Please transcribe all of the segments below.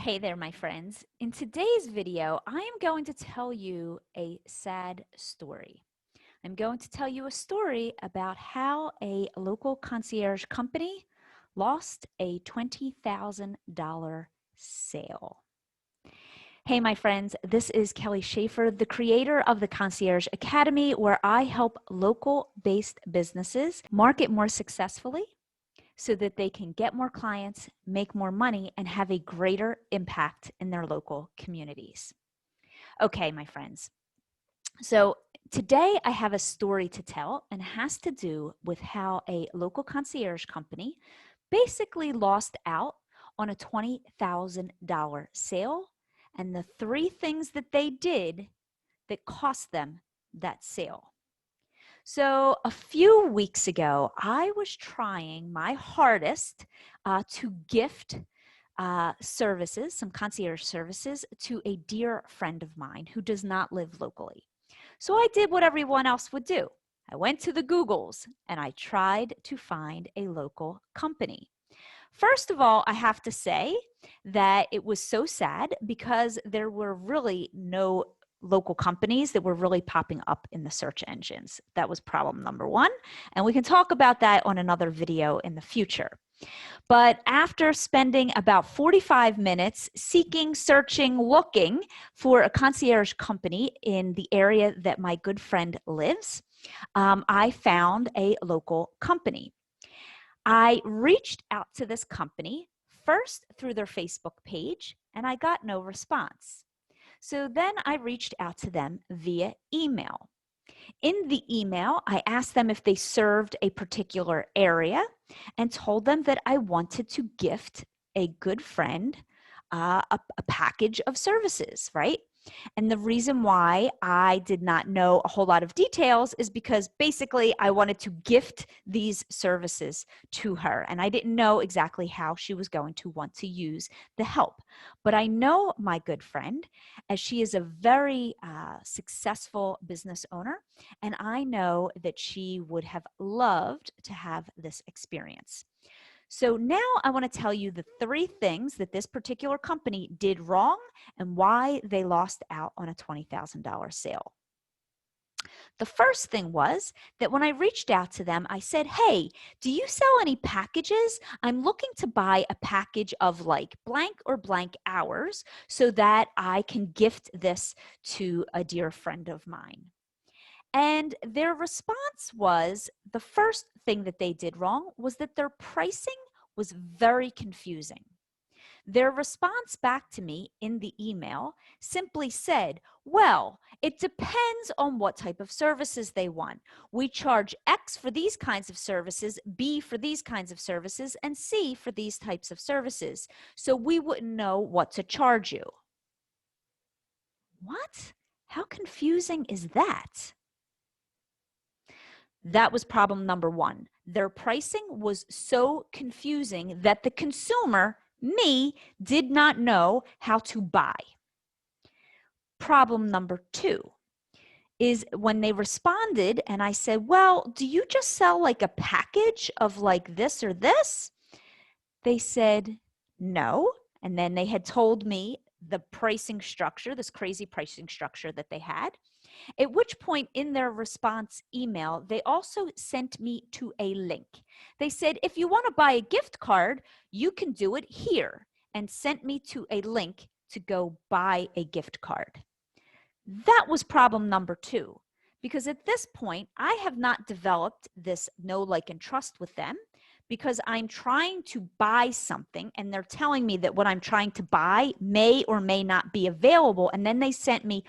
Hey there, my friends. In today's video, I am going to tell you a sad story. I'm going to tell you a story about how a local concierge company lost a $20,000 sale. Hey, my friends, this is Kelly Schaefer, the creator of the Concierge Academy, where I help local-based businesses market more successfully so that they can get more clients, make more money, and have a greater impact in their local communities. Okay, my friends. So today I have a story to tell, and it has to do with how a local concierge company basically lost out on a $20,000 sale and the three things that they did that cost them that sale. So a few weeks ago, I was trying my hardest to gift services, some concierge services, to a dear friend of mine who does not live locally. So I did what everyone else would do. I went to the Googles and I tried to find a local company. First of all, I have to say that it was so sad because there were really no local companies that were really popping up in the search engines. That was problem number one, and we can talk about that on another video in the future. But after spending about 45 minutes seeking, searching, looking for a concierge company in the area that my good friend lives, I found a local company. I reached out to this company first through their Facebook page, and I got no response. So then I reached out to them via email. In the email, I asked them if they served a particular area and told them that I wanted to gift a good friend a package of services, right? And the reason why I did not know a whole lot of details is because basically I wanted to gift these services to her. And I didn't know exactly how she was going to want to use the help. But I know my good friend, as she is a very successful business owner, and I know that she would have loved to have this experience. So now I want to tell you the three things that this particular company did wrong and why they lost out on a $20,000 sale. The first thing was that when I reached out to them, I said, hey, do you sell any packages? I'm looking to buy a package of like blank or blank hours so that I can gift this to a dear friend of mine. And their response was the first thing that they did wrong was that their pricing was very confusing. Their response back to me in the email simply said, well, it depends on what type of services they want. We charge X for these kinds of services, B for these kinds of services, and C for these types of services. So we wouldn't know what to charge you. What? How confusing is that? That was problem number one. Their pricing was so confusing that the consumer, me, did not know how to buy. Problem number two is when they responded and I said, well, do you just sell like a package of like this or this? They said, no. And then they had told me the pricing structure, this crazy pricing structure that they had. At which point in their response email, they also sent me to a link. They said, if you want to buy a gift card, you can do it here, and sent me to a link to go buy a gift card. That was problem number two, because at this point, I have not developed this know, like, and trust with them because I'm trying to buy something and they're telling me that what I'm trying to buy may or may not be available. And then they sent me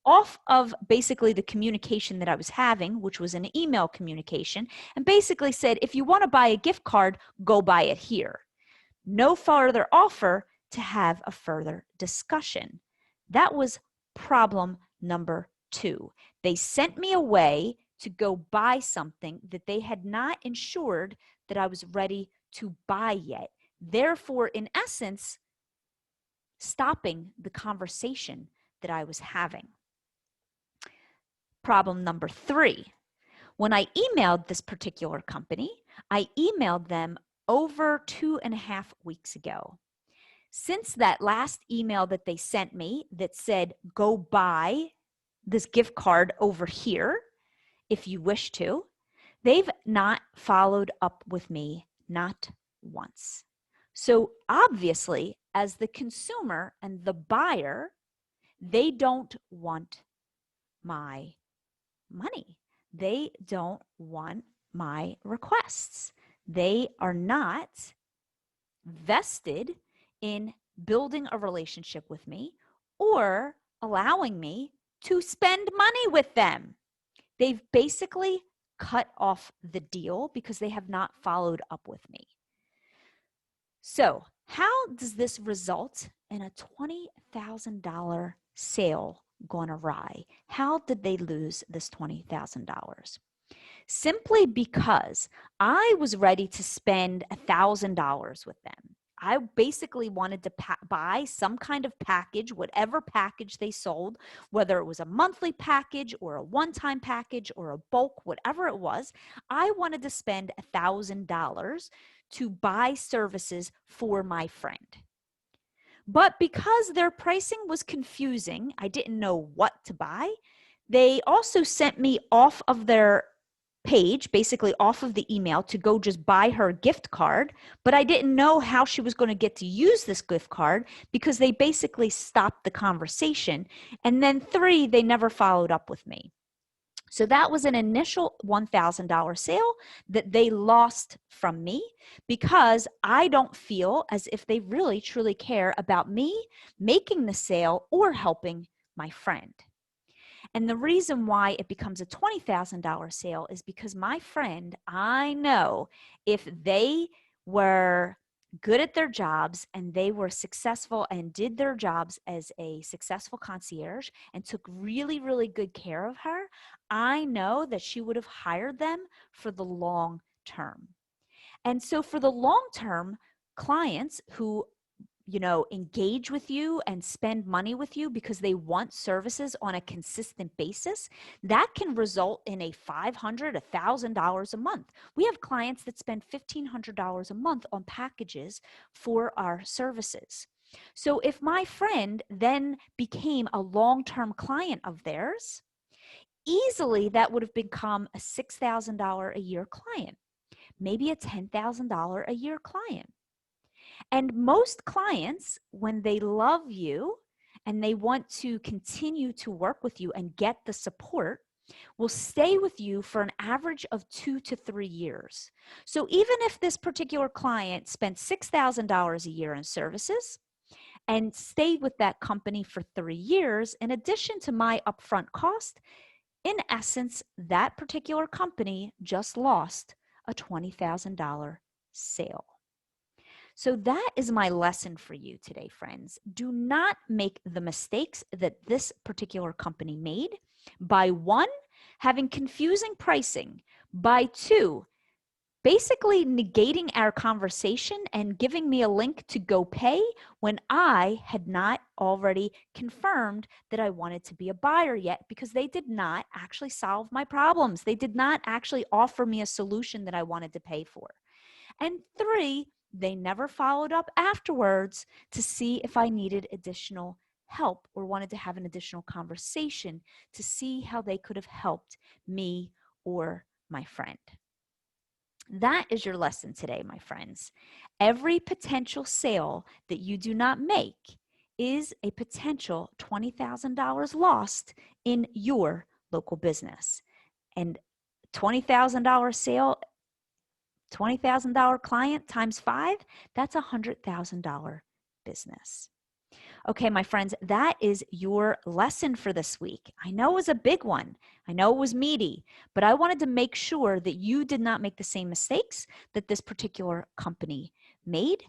off of basically the communication that I was having, which was an email communication, and basically said, if you want to buy a gift card, go buy it here. No further offer to have a further discussion. That was problem number two. They sent me away to go buy something that they had not ensured that I was ready to buy yet. Therefore, in essence, stopping the conversation that I was having. Problem number three, when I emailed this particular company, I emailed them over 2.5 weeks ago. Since that last email that they sent me that said, go buy this gift card over here if you wish to, they've not followed up with me, not once. So obviously, as the consumer and the buyer, they don't want my money. They don't want my requests. They are not vested in building a relationship with me or allowing me to spend money with them. They've basically cut off the deal because they have not followed up with me. So, how does this result in a $20,000 sale gone awry? How did they lose this $20,000? Simply because I was ready to spend $1,000 with them. I basically wanted to buy some kind of package, whatever package they sold, whether it was a monthly package or a one-time package or a bulk, whatever it was. I wanted to spend $1,000 to buy services for my friend. But because their pricing was confusing, I didn't know what to buy. They also sent me off of their page, basically off of the email, to go just buy her a gift card, but I didn't know how she was going to get to use this gift card because they basically stopped the conversation. And then 3, they never followed up with me. So that was an initial $1,000 sale that they lost from me because I don't feel as if they really truly care about me making the sale or helping my friend. And the reason why it becomes a $20,000 sale is because my friend, I know if they were good at their jobs and they were successful and did their jobs as a successful concierge and took really, really good care of her, I know that she would have hired them for the long term. And so for the long term, clients who engage with you and spend money with you because they want services on a consistent basis, that can result in a $500, $1,000 a month. We have clients that spend $1,500 a month on packages for our services. So if my friend then became a long-term client of theirs, easily that would have become a $6,000 a year client, maybe a $10,000 a year client. And most clients, when they love you and they want to continue to work with you and get the support, will stay with you for an average of 2 to 3 years. So even if this particular client spent $6,000 a year in services and stayed with that company for 3 years, in addition to my upfront cost, in essence, that particular company just lost a $20,000 sale. So that is my lesson for you today, friends. Do not make the mistakes that this particular company made by 1, having confusing pricing, by 2, basically negating our conversation and giving me a link to go pay when I had not already confirmed that I wanted to be a buyer yet, because they did not actually solve my problems. They did not actually offer me a solution that I wanted to pay for. And 3, they never followed up afterwards to see if I needed additional help or wanted to have an additional conversation to see how they could have helped me or my friend. That is your lesson today, my friends. Every potential sale that you do not make is a potential $20,000 lost in your local business. And $20,000 sale, $20,000 client times 5, that's a $100,000 business. Okay, my friends, that is your lesson for this week. I know it was a big one. I know it was meaty, but I wanted to make sure that you did not make the same mistakes that this particular company made,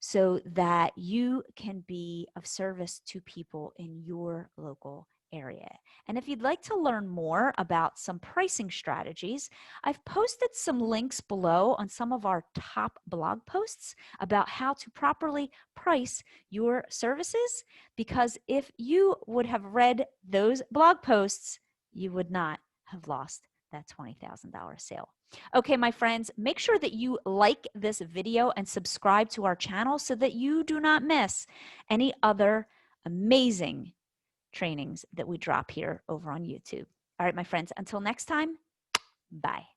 so that you can be of service to people in your local area. And if you'd like to learn more about some pricing strategies, I've posted some links below on some of our top blog posts about how to properly price your services, because if you would have read those blog posts, you would not have lost that $20,000 sale. Okay, my friends, make sure that you like this video and subscribe to our channel so that you do not miss any other amazing trainings that we drop here over on YouTube. All right, my friends, until next time, bye.